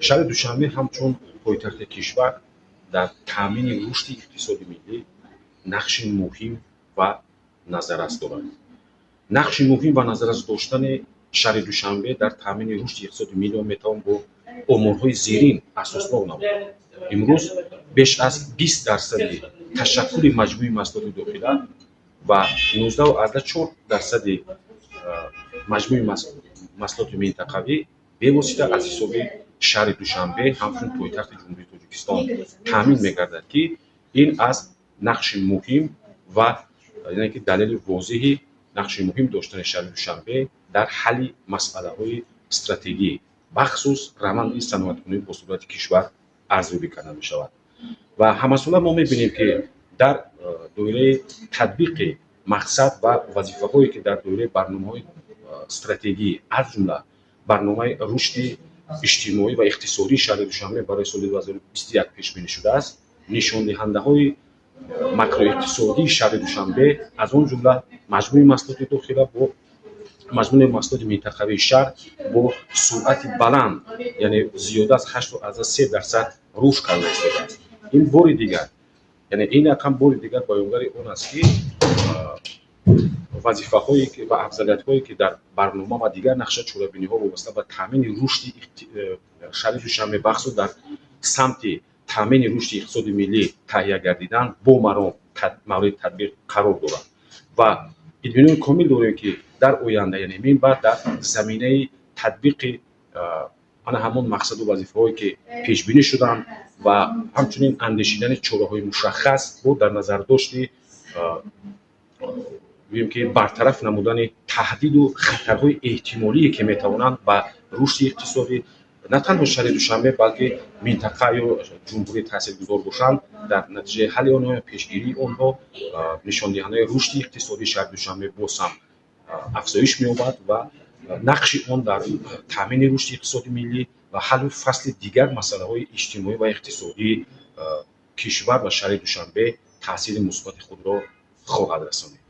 шаҳри Душанбе ҳамчун пойтахти кишвар дар таъмини рушди иқтисоди миллӣ нақши муҳим ва назаррас дорад. нақши муҳим ва назаррас доштани шаҳри Душанбе дар таъмини рушди иқтисоди миллӣ метавон бо оморҳои зерин асоснок намуд. имрӯз беш аз 20% ташаккули маҷмӯи маҳсулоти дохила ва 19.4% маҷмӯи маҳсулоти минтақавӣ бевосита аз ҳисоби шаҳри Душанбе ҳамчун пойтахти ҷумҳурии Тоҷикистон таъмин мегардад, ки ин аз нақши муҳим ва яъне ки далели возеҳи нақши муҳим доштани шаҳри Душанбе дар ҳалли масъалаҳои стратегӣ бахусус раванди саноаткунӣ бо сурати кишвар арзёбӣ карда мешавад. ва ҳамасола мо мебинем, ки дар доираи татбиқи мақсад ва вазифаҳое ки дар доираи барномаҳои стратегӣ аз ҷумла барномаи рушди иҷтимоӣ ва иқтисодии шаҳри Душанбе барои соли 2021 пешбинӣ шудааст, нишондиҳандаҳои макроиқтисодии шаҳри Душанбе аз он ҷумла маҷмӯи маҳсулоти дохила бо маҷмӯи маҳсулоти минтақавии шаҳр бо суръати баланд, яъне зиёда аз 8.3% рушд карда истодааст. ин бори дигар, яъне ин рақам бори дигар баёнгари он аст, ки вазифаҳое ва афзалиятҳое ки дар барнома ва дигар нақша чорабиниҳо вобаста ба таъмини рушди шаҳри Душанбе бахусус дар самти таъмини рушди иқтисоди миллӣ таҳия гардидан бо маром мавриди татбиқ қарор дорад ва идминони комил дорем, ки дар оянда, яъне мин баъд дар заминаи татбиқи ана ҳамон мақсаду вазифаҳое ки пешбинӣ шуданд ва ҳамчунин андешидани чораҳои мушаххас бо дар назардошти бигӯем ки бартараф намудани таҳдиду хатарҳои эҳтимолие ки метавонанд ба рушди иқтисодӣ на танҳо шаҳри Душанбе, балки минтақа ё ҷумҳурӣ таъсиргузор бошанд, дар натиҷаи ҳалли онҳо ё пешгирии онҳо нишондиҳандаи рушди иқтисодии шаҳри Душанбе боз ҳам афзоиш меёбад ва нақши он дар таъмини рушди иқтисоди миллӣ ва ҳаллу фасли дигар масъалаҳои иҷтимоӣ ва иқтисодии кишвар ва шаҳри Душанбе таъсири мусбати худро хоҳад расонид.